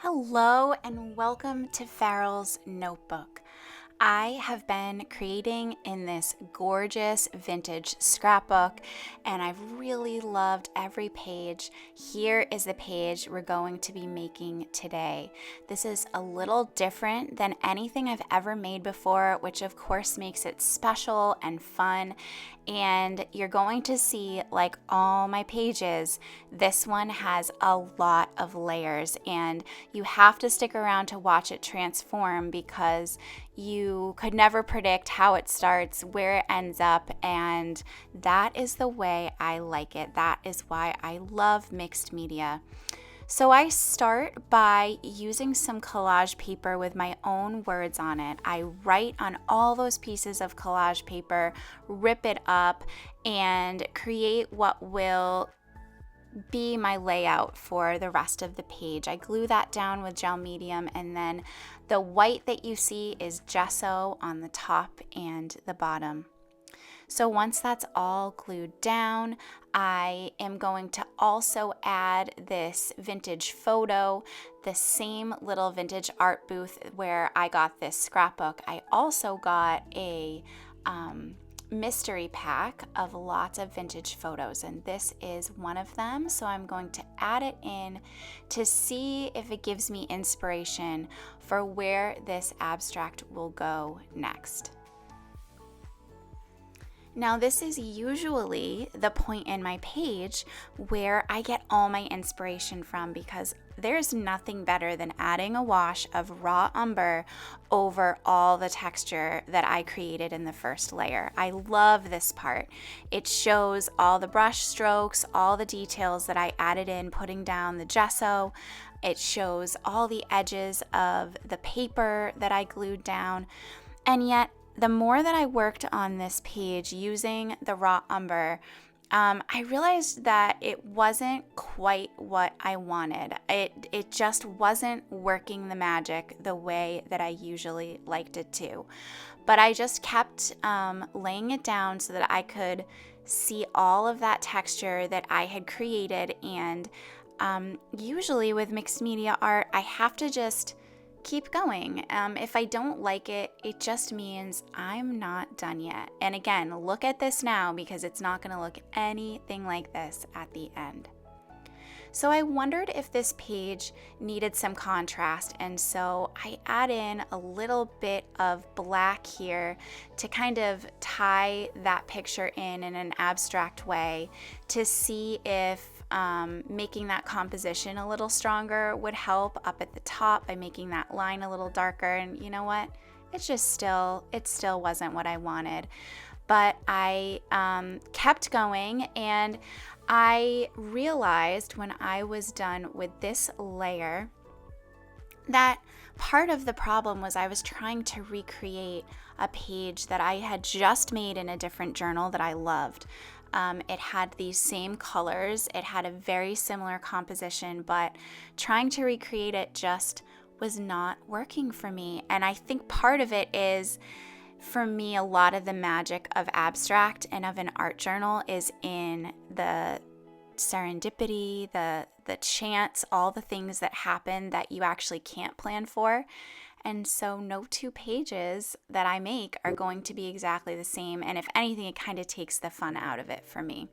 Hello and welcome to Farrell's Notebook. I have been creating in this gorgeous vintage scrapbook and I've really loved every page. Here is the page we're going to be making today. This is a little different than anything I've ever made before, which of course makes it special and fun. And you're going to see, like all my pages, this one has a lot of layers and you have to stick around to watch it transform because you could never predict how it starts, where it ends up, and that is the way I like it. That is why I love mixed media. So I start by using some collage paper with my own words on it. I write on all those pieces of collage paper, rip it up, and create what will be my layout for the rest of the page. I glue that down with gel medium, and then the white that you see is gesso on the top and the bottom. So once that's all glued down, I am going to also add this vintage photo, the same little vintage art booth where I got this scrapbook. I also got a mystery pack of lots of vintage photos, and this is one of them. So I'm going to add it in to see if it gives me inspiration for where this abstract will go next. Now, this is usually the point in my page where I get all my inspiration from, because there's nothing better than adding a wash of raw umber over all the texture that I created in the first layer. I love this part. It shows all the brush strokes, all the details that I added in putting down the gesso. It shows all the edges of the paper that I glued down. And yet, the more that I worked on this page using the raw umber, I realized that it wasn't quite what I wanted. It just wasn't working the magic the way that I usually liked it to. But I just kept laying it down so that I could see all of that texture that I had created. And usually with mixed media art, I have to just keep going. If I don't like it, it just means I'm not done yet. And again, look at this now because it's not going to look anything like this at the end. So I wondered if this page needed some contrast, and so I add in a little bit of black here to kind of tie that picture in an abstract way to see if making that composition a little stronger would help up at the top by making that line a little darker. And you know what? It still wasn't what I wanted. But I kept going, and I realized when I was done with this layer that part of the problem was I was trying to recreate a page that I had just made in a different journal that I loved. It had these same colors, it had a very similar composition, but trying to recreate it just was not working for me. And I think part of it is, for me, a lot of the magic of abstract and of an art journal is in the serendipity, the chance, all the things that happen that you actually can't plan for. And so no two pages that I make are going to be exactly the same. And if anything, it kind of takes the fun out of it for me.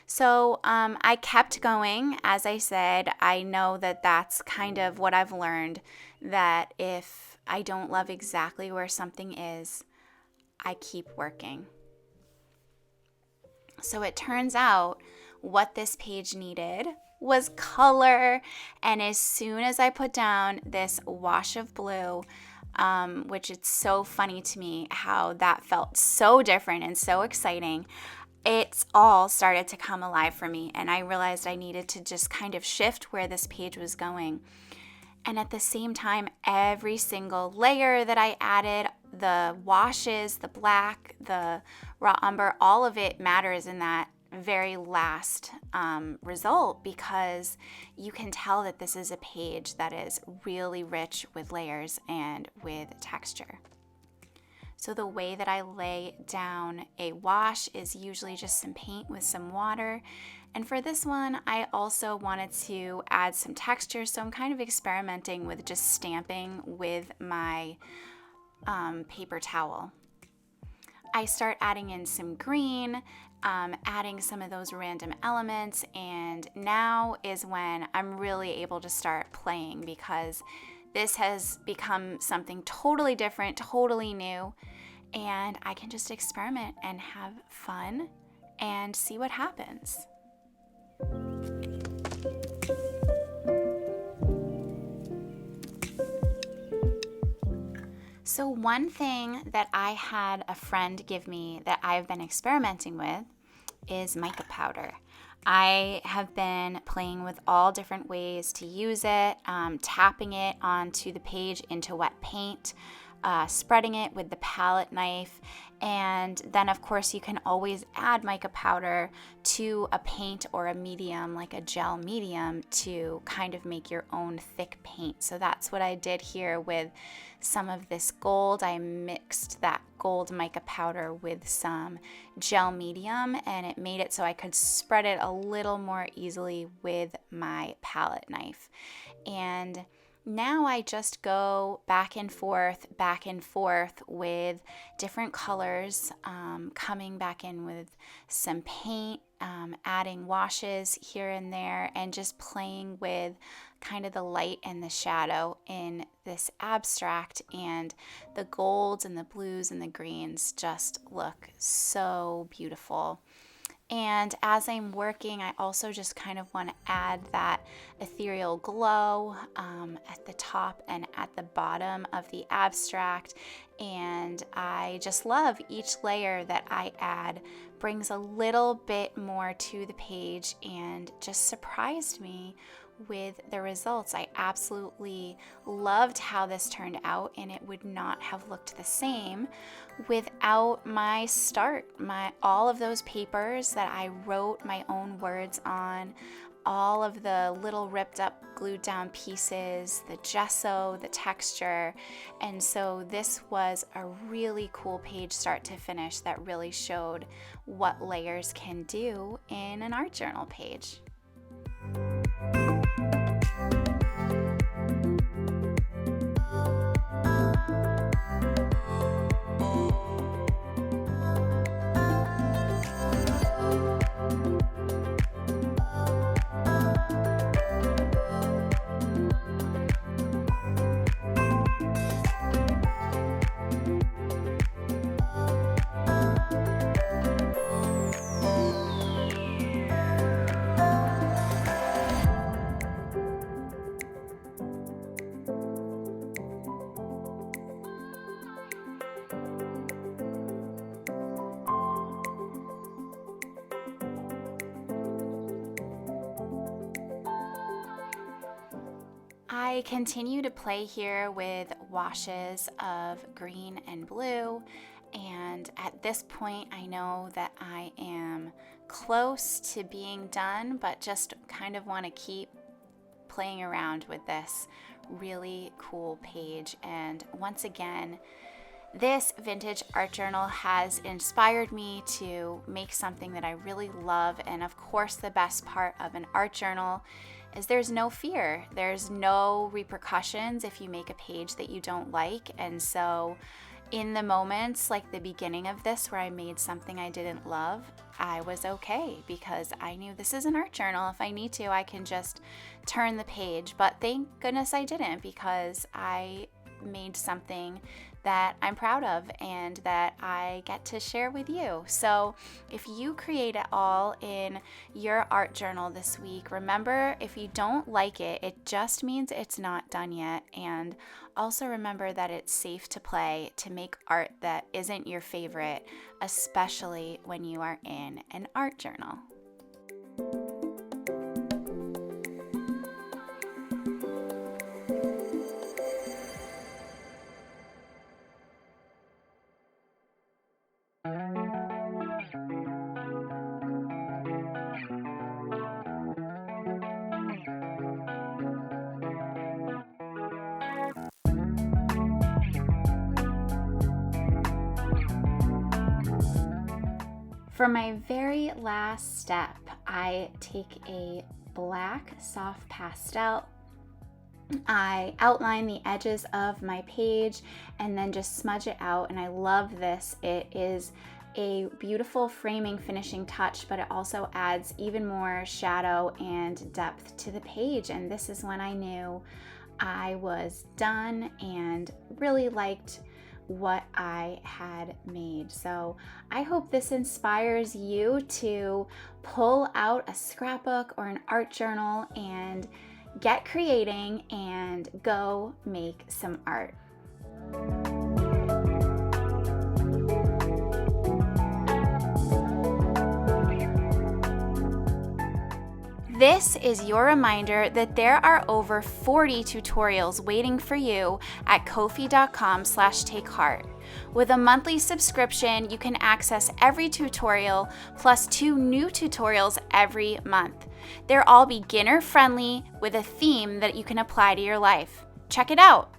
So I kept going. As I said, I know that that's kind of what I've learned, that if I don't love exactly where something is, I keep working. So it turns out what this page needed was color, and as soon as I put down this wash of blue, which it's so funny to me how that felt so different and so exciting, it's all started to come alive for me, and I realized I needed to just kind of shift where this page was going. And at the same time, every single layer that I added, the washes, the black, the raw umber, all of it matters in that very last result, because you can tell that this is a page that is really rich with layers and with texture. So the way that I lay down a wash is usually just some paint with some water, And for this one, I also wanted to add some texture, so I'm kind of experimenting with just stamping with my paper towel. I start adding in some green, adding some of those random elements, and now is when I'm really able to start playing, because this has become something totally different, totally new, and I can just experiment and have fun and see what happens. So one thing that I had a friend give me that I've been experimenting with is mica powder. I have been playing with all different ways to use it, tapping it onto the page into wet paint, spreading it with the palette knife, and then of course you can always add mica powder to a paint or a medium, like a gel medium, to kind of make your own thick paint. So that's what I did here with some of this gold. I mixed that gold mica powder with some gel medium, and it made it so I could spread it a little more easily with my palette knife. And now I just go back and forth with different colors, coming back in with some paint, adding washes here and there, and just playing with kind of the light and the shadow in this abstract. And the golds and the blues and the greens just look so beautiful. And as I'm working, I also just kind of want to add that ethereal glow at the top and at the bottom of the abstract. And I just love each layer that I add brings a little bit more to the page and just surprised me with the results. I absolutely loved how this turned out, and it would not have looked the same without my start, all of those papers that I wrote my own words on, all of the little ripped up glued down pieces, the gesso, the texture. And so this was a really cool page start to finish that really showed what layers can do in an art journal page. I continue to play here with washes of green and blue, and at this point I know that I am close to being done, but just kind of want to keep playing around with this really cool page. And once again, this vintage art journal has inspired me to make something that I really love. And of course, the best part of an art journal is there's no fear. There's no repercussions if you make a page that you don't like. And so in the moments like the beginning of this where I made something I didn't love, I was okay, because I knew this is an art journal. If I need to, I can just turn the page. But thank goodness I didn't, because I made something that I'm proud of and that I get to share with you. So if you create it all in your art journal this week, remember, if you don't like it, it just means it's not done yet. And also remember that it's safe to play, to make art that isn't your favorite, especially when you are in an art journal. For my very last step, I take a black soft pastel, I outline the edges of my page and then just smudge it out, and I love this. It is a beautiful framing finishing touch, but it also adds even more shadow and depth to the page, and this is when I knew I was done and really liked what I had made. So I hope this inspires you to pull out a scrapbook or an art journal and get creating and go make some art. This is your reminder that there are over 40 tutorials waiting for you at ko-fi.com/takeheart. With a monthly subscription, you can access every tutorial plus 2 new tutorials every month. They're all beginner friendly with a theme that you can apply to your life. Check it out.